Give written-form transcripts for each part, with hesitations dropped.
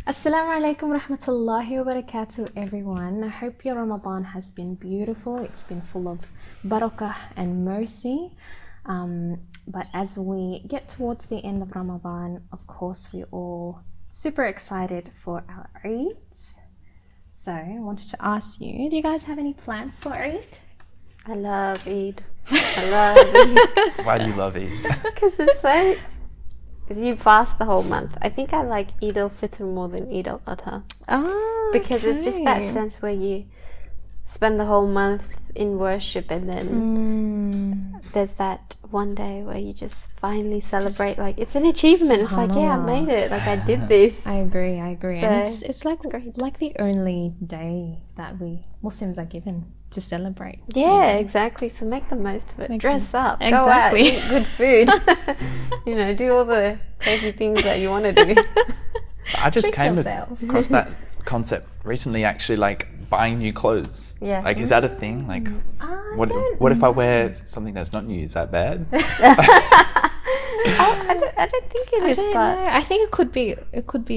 Assalamu alaikum rahmatullahi wa barakatuh, everyone. I hope your Ramadan has been beautiful. It's been full of barakah and mercy. But as we get towards the end of Ramadan, of course, we're all super excited for our Eid. So I wanted to ask you, do you guys have any plans for Eid? I love Eid. I love Eid. Why do you love Eid? Because it's so... You fast the whole month. I think I like Eid al-Fitr more than Eid al-Adha. Oh, because it's just that sense where you spend the whole month in worship and then there's that one day where you just finally celebrate. Like, it's an achievement. It's like, yeah, I made it. Like, I did this. I agree. So and it's like the only day that we Muslims are given to celebrate. Yeah, exactly. So make the most of it. Dress up. Exactly. Go out. Eat good food. Do all the crazy things that you want to do. So I just came across that concept recently, actually, like buying new clothes. Yeah. Like, is that a thing? Like, what if I wear something that's not new? Is that bad? I don't think it is, but I think it could be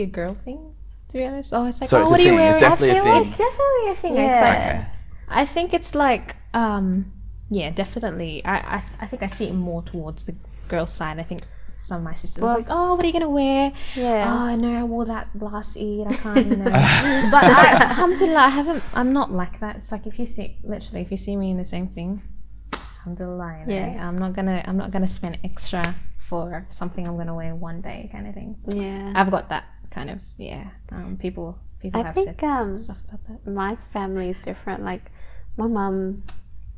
a girl thing, to be honest. Oh, it's like, so it's what a are you thing. wearing? It's definitely a thing. It's definitely a thing. Yeah. It's like, Okay. I think it's like, yeah, definitely. I think I see it more towards the girl side. I think some of my sisters are like, oh, what are you gonna wear? Yeah. Oh no, I wore that last Eid. I can't, But alhamdulillah, I'm not like that. It's like if you see me in the same thing, alhamdulillah, I'm not gonna spend extra for something I'm gonna wear one day, kind of thing. Yeah. I've got that kind of people have said stuff about that. My family is different. Like my mum,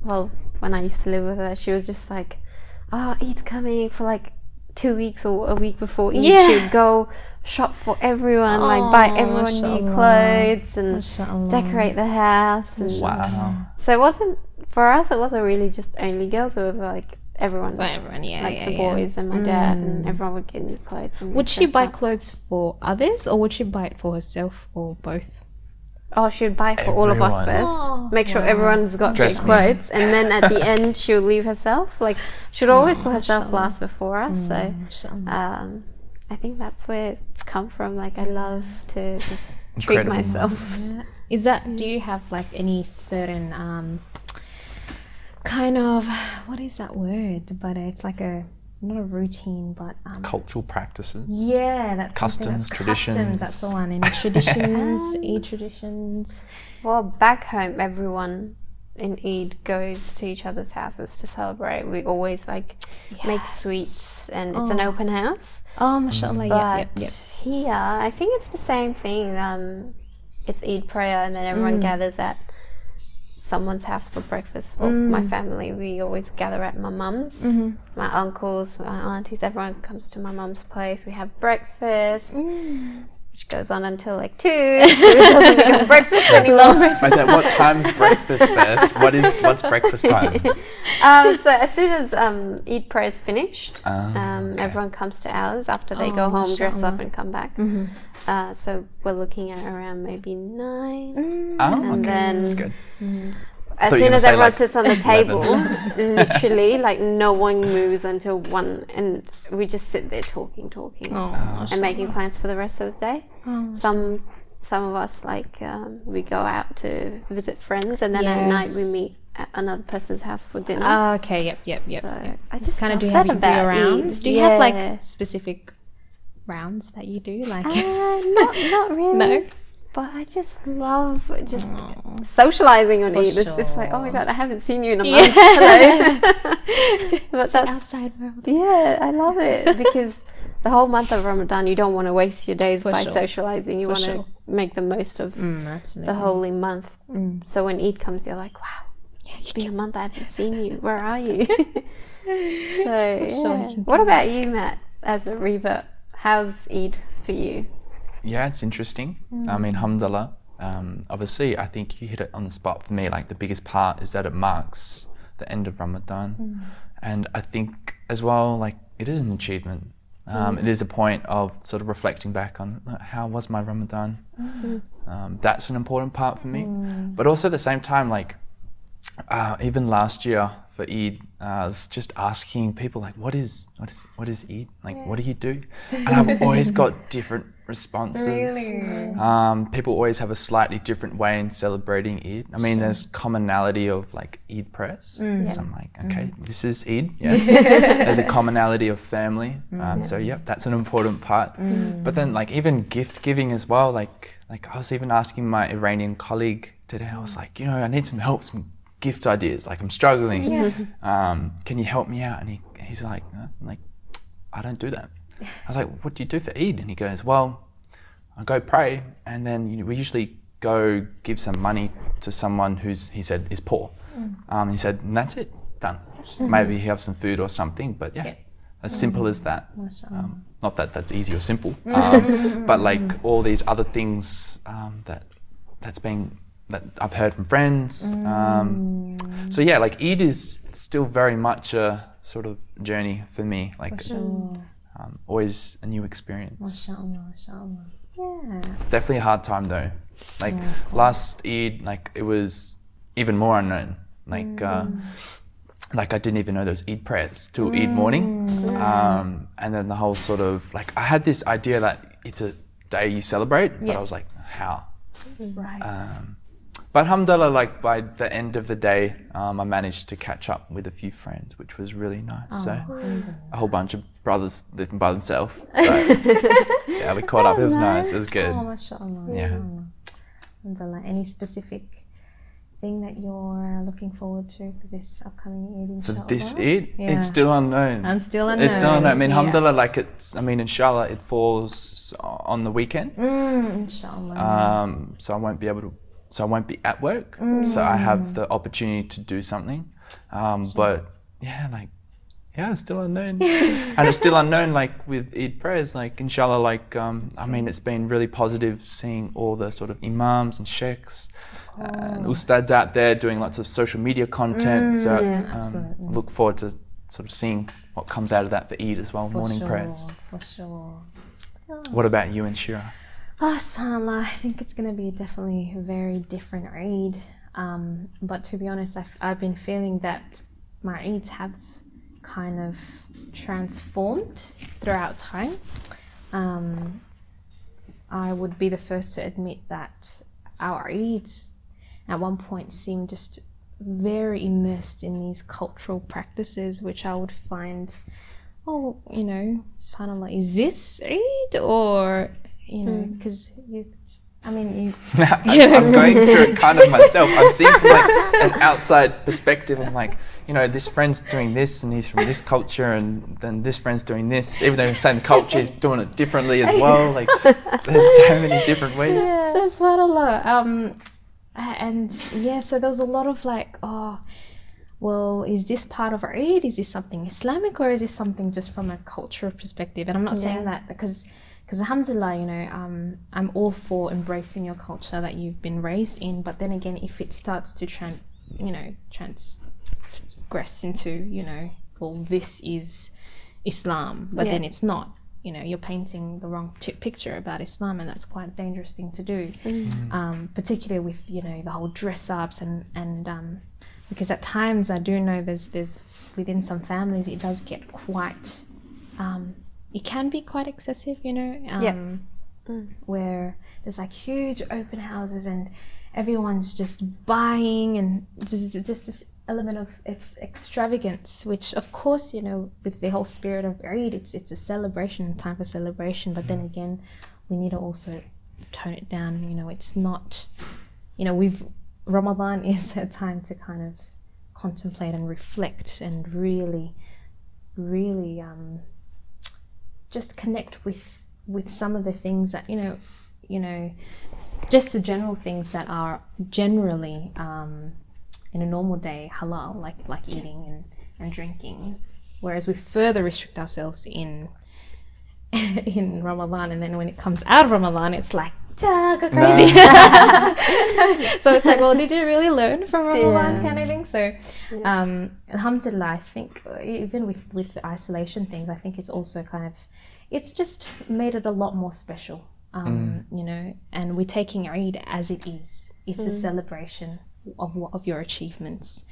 well, when I used to live with her, she was just like, oh, Eid's coming for like 2 weeks or a week before Eid. She would go shop for everyone, like buy everyone new clothes and decorate the house. And Wow. so it wasn't really just only girls. It was like everyone. Well, everyone, the boys and my dad, and everyone would get new clothes. And would she buy clothes for others, or would she buy it for herself, or both? Oh, she would buy it for all of us first. Oh, Make sure everyone's got their clothes, and then at the end she'll leave herself. Like, she'd always put herself last before us. So, I think that's where it's come from. Like, I love to just treat myself. Yeah. Is that? Do you have like any certain kind of, what is that word? But it's like not a routine, but Cultural practices. Yeah, that's customs, traditions. Customs, that's the one. Any traditions, Eid traditions. Well, back home, everyone in Eid goes to each other's houses to celebrate. We always make sweets, and it's an open house. Oh, mashallah. But here, I think it's the same thing. It's Eid prayer, and then everyone gathers at someone's house for breakfast. Well, my family, we always gather at my mum's. My uncles, my aunties, everyone comes to my mum's place. We have breakfast, which goes on until like 2. It doesn't become breakfast anymore. I said, what time's breakfast first? What's breakfast time? So as soon as Eid prayer is finished, everyone comes to ours after they go home, dress up and come back. So we're looking at around maybe 9. And then that's good. As soon as everyone sits on the table, literally, like, no one moves until 1, and we just sit there talking, and making plans for the rest of the day. Some of us, like, we go out to visit friends, and then at night we meet at another person's house for dinner. Okay, yep. So I just kind of do that have about rounds. Eid. Do you have like specific rounds that you do? Like, not really. No. But I just love socializing on Eid. It's just like, oh my god, I haven't seen you in a month. Hello. But that's outside world. Yeah, I love it because the whole month of Ramadan, you don't want to waste your days by socializing. You want to make the most of the holy month. So when Eid comes, you're like, wow, it's been a month I haven't seen you. Where are you? What about you, Matt, as a revert? How's Eid for you? Yeah, it's interesting. I mean, alhamdulillah. Obviously, I think you hit it on the spot for me. Like, the biggest part is that it marks the end of Ramadan. And I think as well, like, it is an achievement. It is a point of sort of reflecting back on how was my Ramadan. That's an important part for me. But also at the same time, like, even last year for Eid, I was just asking people like, what is Eid? Like, what do you do? And I've always got different responses. Really? People always have a slightly different way in celebrating Eid. I mean, there's commonality of like Eid prayers. So I'm like, okay, this is Eid. Yes. There's a commonality of family. So yeah, that's an important part. But then like even gift giving as well. Like I was even asking my Iranian colleague today. I was like, I need some help, some gift ideas. Like I'm struggling. Can you help me out? And he's like, I don't do that. I was like, what do you do for Eid? And he goes, well, I go pray, and then we usually go give some money to someone he said is poor. He said, and that's it, done. Maybe he have some food or something, but as simple as that. Not that that's easy or simple, but like all these other things that I've heard from friends. So yeah, like Eid is still very much a sort of journey for me. Like. Always a new experience. Mashallah. Yeah. Definitely a hard time though. Like last Eid, like it was even more unknown. Like I didn't even know there was Eid prayers till Eid morning. And then the whole sort of like I had this idea that it's a day you celebrate, but I was like, how? Right. But alhamdulillah, like by the end of the day, I managed to catch up with a few friends, which was really nice. So a whole bunch of brothers living by themselves. So yeah, we caught up. It was nice. It was good. Oh, mashallah. Yeah. Alhamdulillah. Any specific thing that you're looking forward to for this upcoming Eid, inshallah? For this Eid? It's still unknown. And still unknown. It's still unknown. I mean, alhamdulillah, like inshallah, it falls on the weekend. Inshallah. So I won't be at work. So I have the opportunity to do something. But it's still unknown. And it's still unknown, like with Eid prayers, like inshallah, like, it's been really positive seeing all the sort of imams and sheikhs and ustads out there doing lots of social media content. So look forward to sort of seeing what comes out of that for Eid as well, morning prayers. For sure. What about you, Insyirah? Oh, subhanAllah, I think it's going to be definitely a very different Eid. But to be honest, I've been feeling that my Eids have kind of transformed throughout time. I would be the first to admit that our Eids at one point seemed just very immersed in these cultural practices, which I would find, subhanAllah, is this Eid? Or because I'm going through it kind of myself. I'm seeing from like an outside perspective. I'm like, this friend's doing this and he's from this culture, and then this friend's doing this, even though I'm saying the culture is doing it differently as well. Like there's so many different ways. So subhanAllah. So there was a lot of like, well, is this part of our Eid? Is this something Islamic, or is this something just from a cultural perspective? And I'm not saying that because alhamdulillah, I'm all for embracing your culture that you've been raised in, but then again, if it starts to transgress into, well, this is Islam, but then it's not, you're painting the wrong picture about Islam, and that's quite a dangerous thing to do, particularly with, the whole dress ups and because at times I do know there's within some families it does get quite, it can be quite excessive, where there's like huge open houses and everyone's just buying, and just this element of it's extravagance, which of course, with the whole spirit of Eid, it's a celebration, time for celebration, but then again, we need to also tone it down. It's not, Ramadan is a time to kind of contemplate and reflect and really just connect with some of the things that just the general things that are generally in a normal day halal, like eating and drinking, whereas we further restrict ourselves in Ramadan, and then when it comes out of Ramadan, it's like go crazy. So it's like, well, did you really learn from Ramadan kind of thing? So alhamdulillah, I think even with the isolation things, I think it's also kind of, it's just made it a lot more special, and we're taking Eid as it is. It's a celebration of your achievements.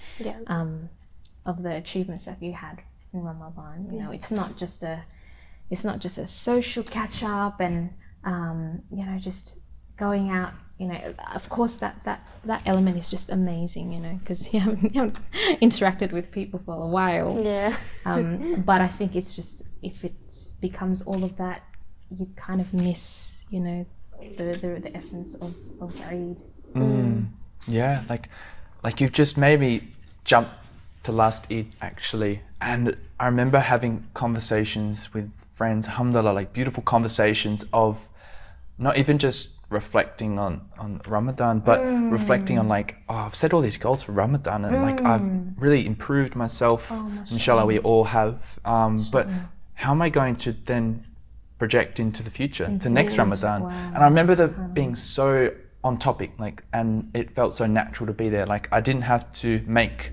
the achievements that you had in Ramadan. You know, it's not just a social catch up and you know, just going out. You know, of course that element is just amazing, you know, because you haven't interacted with people for a while. Yeah. But I think it's just, if it becomes all of that, you kind of miss, you know, the essence of Eid. Yeah, like you've just made me jump to last Eid actually, and I remember having conversations with friends, alhamdulillah, like beautiful conversations of not even just reflecting on Ramadan, but reflecting on like, oh, I've set all these goals for Ramadan and like I've really improved myself. Inshallah, we all have. But how am I going to then project into the future, to next Ramadan? Wow. And I remember that being so on topic, like, and it felt so natural to be there. Like I didn't have to make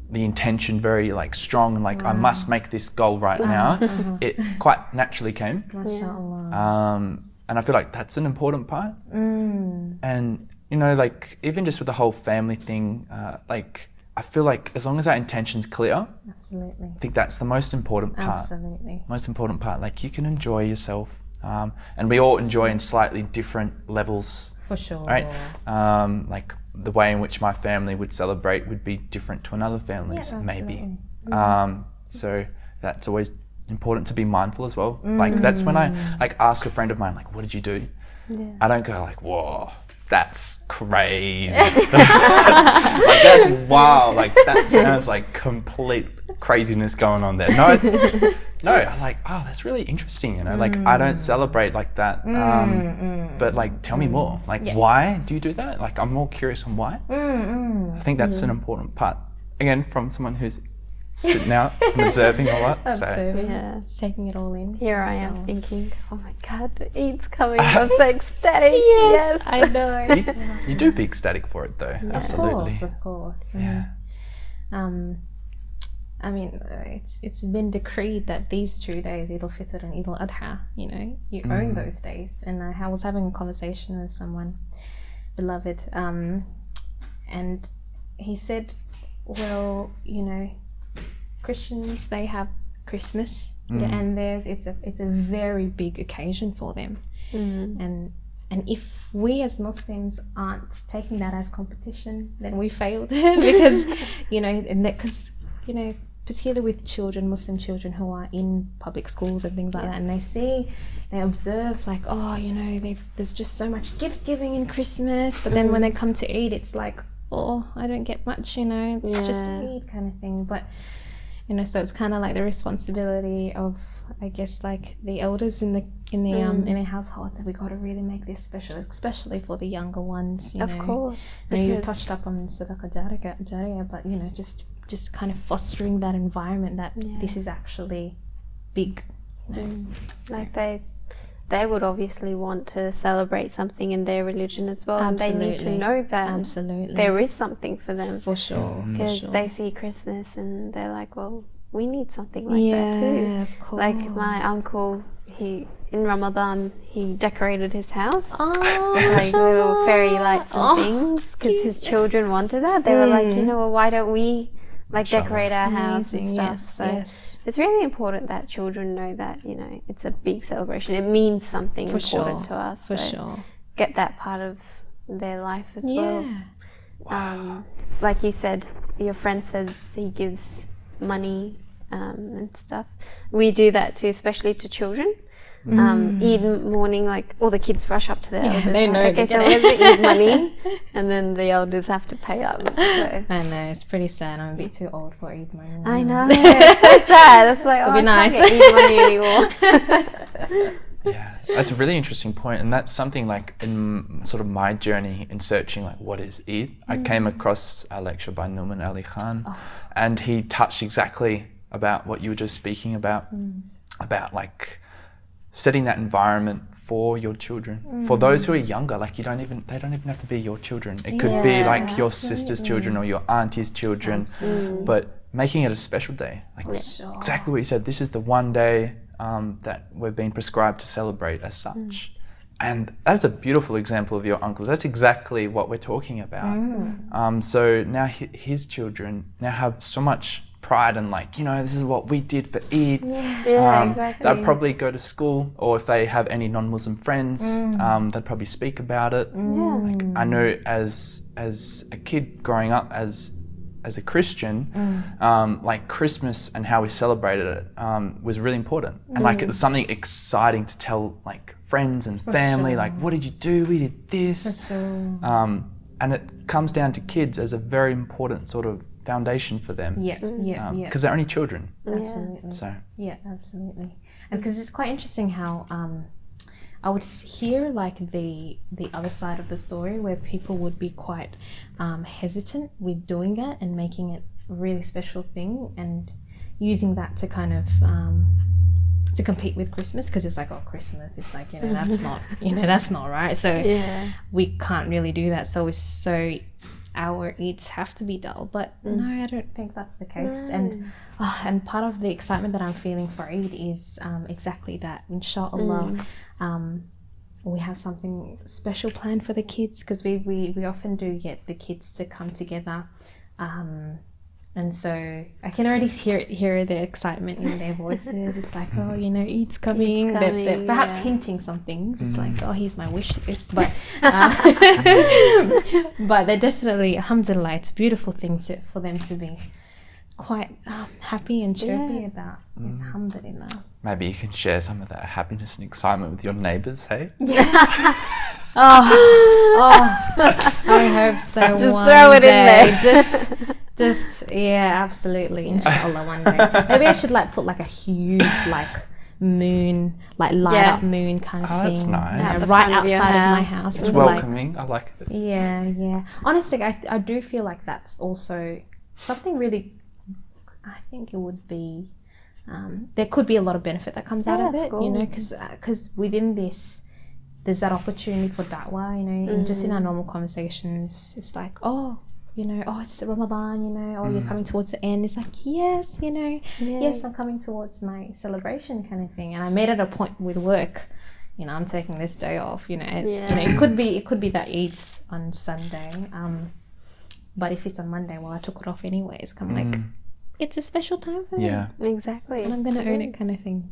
the intention very like strong and like I must make this goal right now. It quite naturally came. MashaAllah. And I feel like that's an important part. And, you know, like even just with the whole family thing, like I feel like as long as our intention's clear, Absolutely. I think that's the most important part. Absolutely. Most important part. Like you can enjoy yourself. And we all enjoy in slightly different levels. For sure. Right? Like the way in which my family would celebrate would be different to another family's, maybe. So that's always important to be mindful as well. Like that's when I like ask a friend of mine, like, what did you do? I don't go like, whoa, that's crazy. Like that's wow, like that sounds like complete craziness going on there. No, I'm like, oh, that's really interesting, you know, like I don't celebrate like that. But like tell me more. Like why do you do that? Like I'm more curious on why. I think that's an important part. Again, from someone who's sitting out and observing a lot. Observing, Yeah. taking it all in. Here I am thinking, oh my God, Eid's coming. I'm so ecstatic. Yes, I know. You do be ecstatic for it though, absolutely. Of course. Yeah. I mean, it's been decreed that these 2 days, Eid al-Fitr and Eid al-Adha, you know, you own those days. And I was having a conversation with someone, beloved, and he said, well, you know, Christians, they have Christmas, and it's a very big occasion for them, and if we as Muslims aren't taking that as competition, then we failed because you know, particularly with children, Muslim children who are in public schools and things like that, and they observe like, oh, you know, there's just so much gift giving in Christmas, but then when they come to Eid, it's like, oh, I don't get much, you know, it's just Eid kind of thing. But you know, so it's kind of like the responsibility of, I guess, like the elders in the household, that we got to really make this special, especially for the younger ones. You of know. course. You know, you touched up on Sadaqah Jariyah, but you know, just kind of fostering that environment that this is actually big. You know? Like they would obviously want to celebrate something in their religion as well. Absolutely. And they need to know that there is something for them. For sure. Because they see Christmas and they're like, well, we need something like that too. Yeah, of course. Like my uncle, in Ramadan, he decorated his house with like little fairy lights and things because his children wanted that. They were like, you know, well, why don't we like decorate our house and stuff? It's really important that children know that, you know, it's a big celebration. It means something important to us. For sure. Get that part of their life as well. Like you said, your friend says he gives money and stuff. We do that too, especially to children. Eid morning, like all the kids rush up to their elders. They know. Okay, so where's the Eid money? And then the elders have to pay up. So. I know, it's pretty sad. I'm a bit too old for Eid money. I know, it's so sad. It's like, oh, I can't get Eid money anymore. Yeah, that's a really interesting point, and that's something like in sort of my journey in searching like what is Eid. I came across a lecture by Numan Ali Khan, and he touched exactly about what you were just speaking about like setting that environment for your children, for those who are younger. Like they don't even have to be your children. It could be like your sister's children or your auntie's children, but making it a special day. Like exactly what you said. This is the one day that we've been prescribed to celebrate as such. And that's a beautiful example of your uncles. That's exactly what we're talking about. So now his children now have so much pride and like, you know, this is what we did for Eid. Yeah, exactly. They'd probably go to school, or if they have any non-Muslim friends, they'd probably speak about it. Like, I know as a kid growing up as a Christian, like Christmas and how we celebrated it was really important. And like it was something exciting to tell like friends and family, like, what did you do? We did this. And it comes down to kids as a very important sort of foundation for them. Because they're only children. Absolutely. So absolutely. And because it's quite interesting how I would hear like the other side of the story where people would be quite hesitant with doing that and making it a really special thing and using that to kind of to compete with Christmas, because it's like, oh, Christmas, it's like, you know, that's not, you know, that's not right. So we can't really do that. So our Eids have to be dull. But no, I don't think that's the case. And part of the excitement that I'm feeling for Eid is exactly that. Inshallah, we have something special planned for the kids, because we often do get the kids to come together. And so I can already hear the excitement in their voices. It's like, oh, you know, Eid's coming. They're perhaps hinting some things. It's like, oh, here's my wish list. But but they're definitely, alhamdulillah, it's a beautiful thing for them to be quite happy and chirpy about. It's alhamdulillah. maybe you can share some of that happiness and excitement with your neighbours, hey? I hope so. Just one throw it day. in there. Just yeah, absolutely. Inshallah, one day. Maybe I should like put like a huge like moon, like light up moon kind of thing. That's nice. Yeah, the right front of your outside of my house. house. It's with, welcoming. I like it. Yeah. Honestly, I do feel like that's also something really. I think it would be. There could be a lot of benefit that comes out of it, you know, because within this, there's that opportunity for da'wah, you know, and just in our normal conversations, it's like, oh, you know, oh, it's Ramadan, you know, oh, you're coming towards the end. It's like, yes, you know, yes, I'm coming towards my celebration kind of thing. And I made it a point with work, you know, I'm taking this day off, you know, you know, it could be that Eid's on Sunday, but if it's on Monday, well, I took it off anyways. I'm like, it's a special time for me. Yeah. Exactly. And I'm going to own it kind of thing.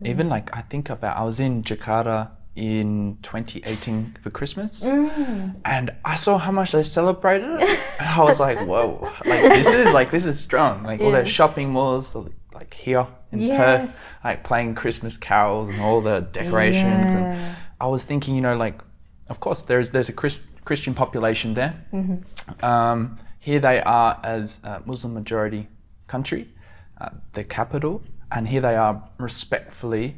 Even like, I think about, I was in Jakarta in 2018 for Christmas, and I saw how much they celebrated it, and I was like, whoa, this is strong. Like all their shopping malls, like here in Perth, like playing Christmas carols and all the decorations. And I was thinking, you know, like, of course there's a Christian population there. Here they are as a Muslim majority country, the capital, and here they are respectfully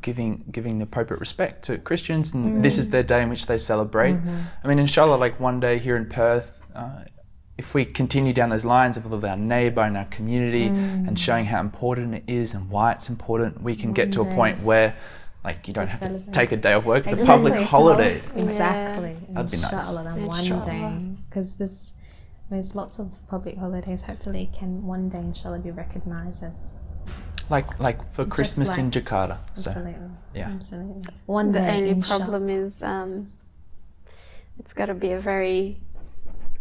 giving the appropriate respect to Christians, and this is their day in which they celebrate. I mean, inshallah, like one day here in Perth, if we continue down those lines of our neighbour and our community and showing how important it is and why it's important, we can get to a point where like you don't have to take a day off work. It's a public holiday. Exactly. That'd be nice. Inshallah, one day, because there's lots of public holidays. Hopefully, can one day, inshallah, be recognised as like for Christmas in Jakarta. Absolutely. So, yeah. Absolutely. One day. The only inshallah. problem is it's got to be a very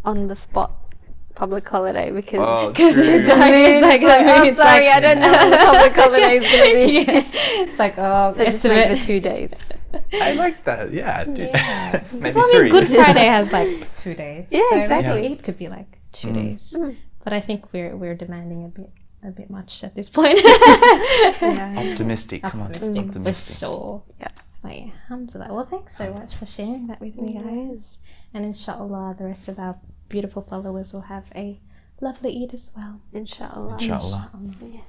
on the spot public holiday because it's sorry, I don't know what the public holiday is going to be. It's like, oh, so just make the 2 days. I like that. Yeah, dude. Maybe so, 3. Good Friday has like 2 days. Yeah, so exactly. It could be like 2 days. But I think we're demanding a bit much at this point. Optimistic. Come on. Optimistic. For sure. Yeah. But yeah, alhamdulillah. Well, thanks so much for sharing that with me, guys. And inshallah, the rest of our beautiful followers will have a lovely Eid as well. Inshallah. Inshallah. Yeah.